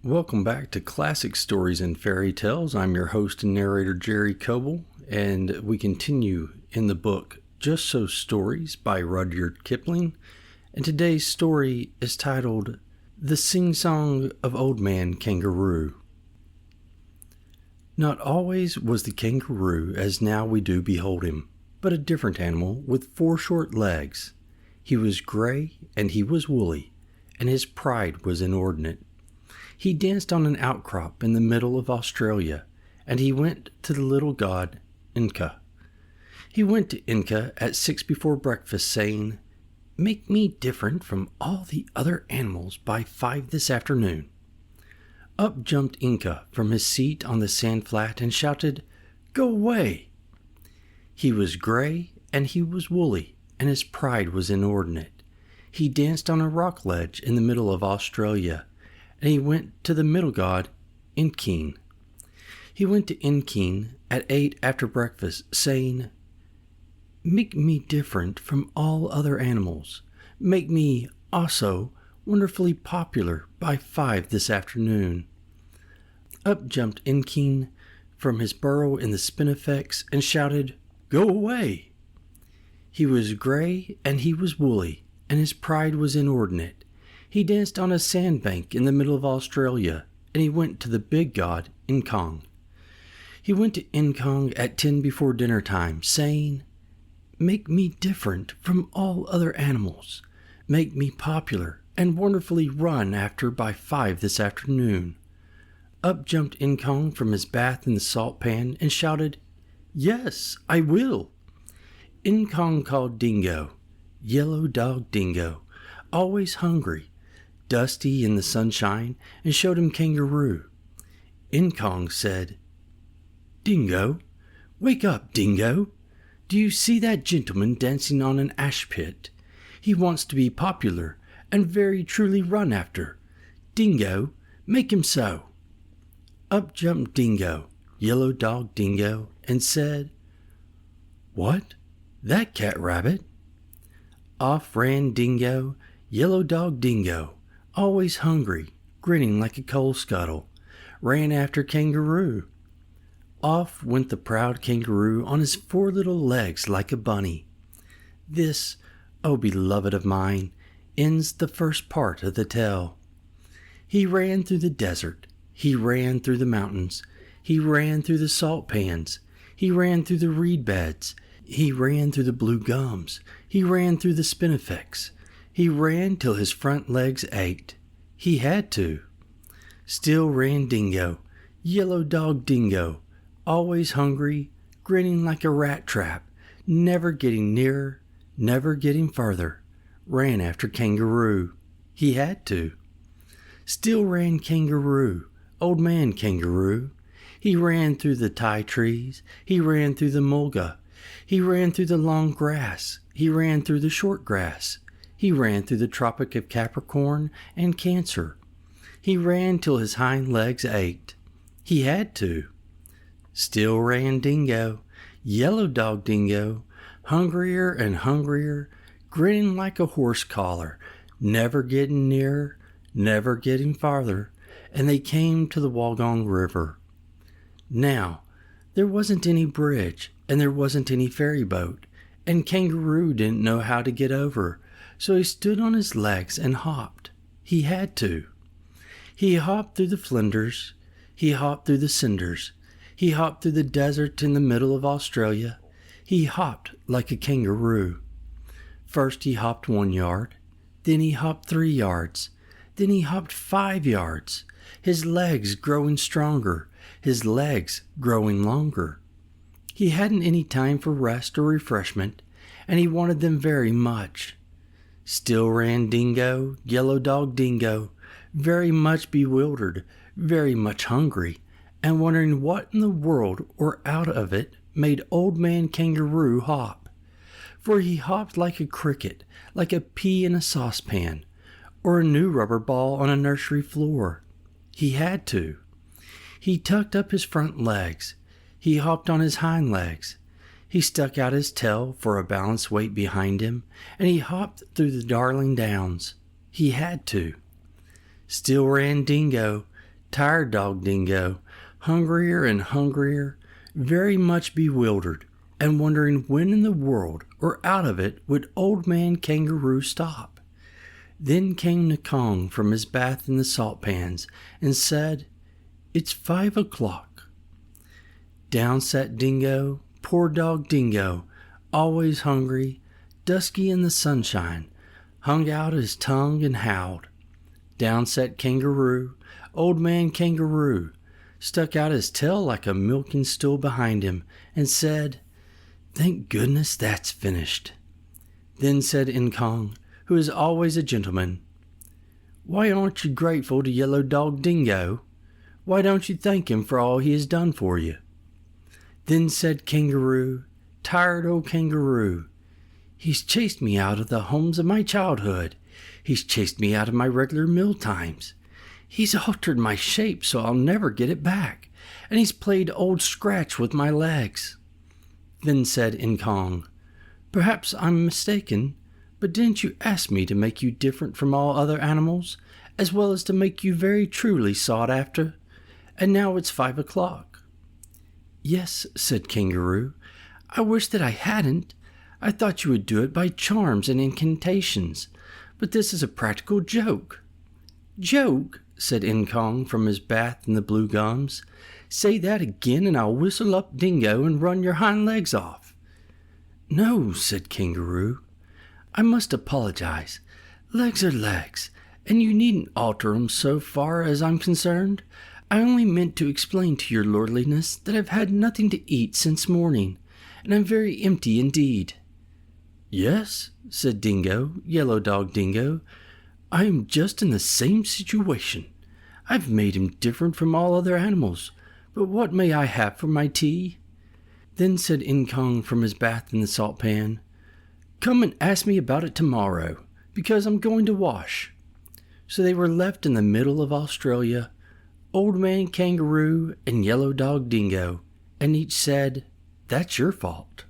Welcome back to Classic Stories and Fairy Tales. I'm your host and narrator, Jerry Coble, and we continue in the book Just So Stories by Rudyard Kipling. And today's story is titled The Sing-Song of Old Man Kangaroo. Not always was the kangaroo as now we do behold him, but a different animal with 4 short legs. He was gray and he was woolly, and his pride was inordinate. He danced on an outcrop in the middle of Australia, and he went to the little god, Inca. He went to Inca at 6 before breakfast, saying, "Make me different from all the other animals by 5 this afternoon." Up jumped Inca from his seat on the sand flat and shouted, "Go away!" He was gray and he was woolly, and his pride was inordinate. He danced on a rock ledge in the middle of Australia, and he went to the middle god, Inking. He went to Inking at 8 after breakfast, saying, "Make me different from all other animals. Make me, also, wonderfully popular by 5 this afternoon." Up jumped Inking from his burrow in the spinifex and shouted, "Go away!" He was gray and he was woolly, and his pride was inordinate. He danced on a sandbank in the middle of Australia, and he went to the big god, Inkong. He went to Inkong at 10 before dinner time, saying, "Make me different from all other animals. Make me popular and wonderfully run after by 5 this afternoon." Up jumped Inkong from his bath in the salt pan and shouted, "Yes, I will." Inkong called Dingo, yellow dog Dingo, always hungry, dusty in the sunshine, and showed him Kangaroo. Inkong said, "Dingo, wake up, Dingo. Do you see that gentleman dancing on an ash pit? He wants to be popular and very truly run after. Dingo, make him so." Up jumped Dingo, yellow dog Dingo, and said, "What? That cat rabbit?" Off ran Dingo, yellow dog Dingo, always hungry, grinning like a coal scuttle, ran after Kangaroo. Off went the proud Kangaroo on his 4 little legs like a bunny. This, oh beloved of mine, ends the first part of the tale. He ran through the desert, he ran through the mountains, he ran through the salt pans, he ran through the reed beds, he ran through the blue gums, he ran through the spinifex. He ran till his front legs ached. He had to. Still ran Dingo, yellow dog Dingo, always hungry, grinning like a rat trap, never getting nearer, never getting farther. Ran after Kangaroo. He had to. Still ran Kangaroo, old man Kangaroo. He ran through the ti trees, he ran through the mulga, he ran through the long grass, he ran through the short grass. He ran through the Tropic of Capricorn and Cancer. He ran till his hind legs ached. He had to. Still ran Dingo, yellow dog Dingo, hungrier and hungrier, grinning like a horse collar, never getting nearer, never getting farther, and they came to the Wagong River. Now, there wasn't any bridge, and there wasn't any ferry boat, and Kangaroo didn't know how to get over, so he stood on his legs and hopped. He had to. He hopped through the flinders. He hopped through the cinders. He hopped through the desert in the middle of Australia. He hopped like a kangaroo. First he hopped 1 yard. Then he hopped 3 yards. Then he hopped 5 yards. His legs growing stronger. His legs growing longer. He hadn't any time for rest or refreshment, and he wanted them very much. Still ran Dingo, yellow dog Dingo, very much bewildered, very much hungry, and wondering what in the world or out of it made old man Kangaroo hop. For he hopped like a cricket, like a pea in a saucepan, or a new rubber ball on a nursery floor. He had to. He tucked up his front legs. He hopped on his hind legs. He stuck out his tail for a balanced weight behind him, and he hopped through the Darling Downs. He had to. Still ran Dingo, Tired dog Dingo, hungrier and hungrier, very much bewildered, and wondering when in the world or out of it would Old Man Kangaroo stop. Then came Nakong from his bath in the salt pans and said, "It's 5 o'clock." Down sat Dingo, poor dog Dingo, always hungry, dusky in the sunshine, hung out his tongue and howled. Down sat Kangaroo, Old Man Kangaroo, stuck out his tail like a milking stool behind him, and said, "Thank goodness that's finished." Then said Nkong, who is always a gentleman, "Why aren't you grateful to Yellow Dog Dingo? Why don't you thank him for all he has done for you?" Then said Kangaroo, tired old Kangaroo, "He's chased me out of the homes of my childhood. He's chased me out of my regular meal times. He's altered my shape so I'll never get it back, and he's played Old Scratch with my legs." Then said Nkong, "Perhaps I'm mistaken, but didn't you ask me to make you different from all other animals, as well as to make you very truly sought after? And now it's 5 o'clock." "Yes," said Kangaroo, "I wish that I hadn't. I thought you would do it by charms and incantations, but this is a practical joke." "Joke?" said Nkong from his bath in the blue gums. "Say that again and I'll whistle up Dingo and run your hind legs off." "No," said Kangaroo. "I must apologize. Legs are legs, and you needn't alter 'em so far as I'm concerned. I only meant to explain to your lordliness that I've had nothing to eat since morning, and I'm very empty indeed." "Yes," said Dingo, Yellow Dog Dingo, "I am just in the same situation. I've made him different from all other animals, but what may I have for my tea?" Then said Nkong from his bath in the salt pan, "Come and ask me about it tomorrow, because I'm going to wash." So they were left in the middle of Australia, Old Man Kangaroo and Yellow Dog Dingo, and each said, "That's your fault."